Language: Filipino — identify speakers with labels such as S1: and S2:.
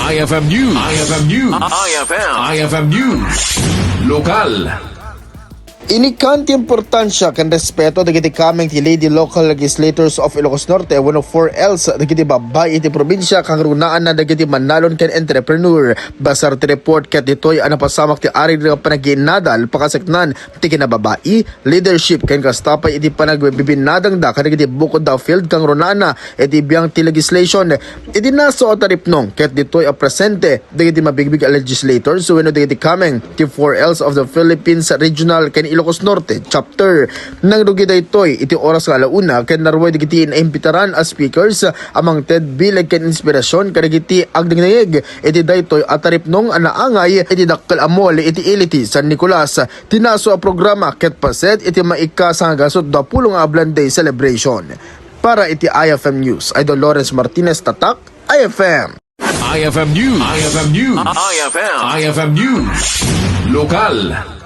S1: IFM News. IFM News. IFM News. Lokal.
S2: Inikkan ti importansya ken respeto dagiti Kameng ti Lady Local Legislators of Ilocos Norte 104 else dagiti Babbai iti probinsya kang runaan na dagiti manalon ken entrepreneur. Basar ti report ket ditoy napasamak ti ari nga panaginadal pakasaknan ti kinababai leadership ken kastapay iti panagbibinadang da kadagiti bukod da field kang runaan na iti biyang ti legislation iti naso taripnong ket ditoy presente dagiti mabigbig legislators wenno dagiti Kameng ti 4 else of the Philippines Regional ken Ilocos Norte chapter nang dugida itoy iti oras nga alauna ken narway digiti naimbitaran as speakers amang TED bilag ken inspirasyon kadagiti agdingnayeg iti daytoy ataripnong anaangay iti dakkel amol iti iliti San Nicolas tinaso a programa ket paset iti maika sa gasot 20 nga Ablan Day celebration. Para iti IFM News, Idol Lawrence Martinez Tatak, IFM.
S1: IFM News. IFM News. IFM News. Lokal.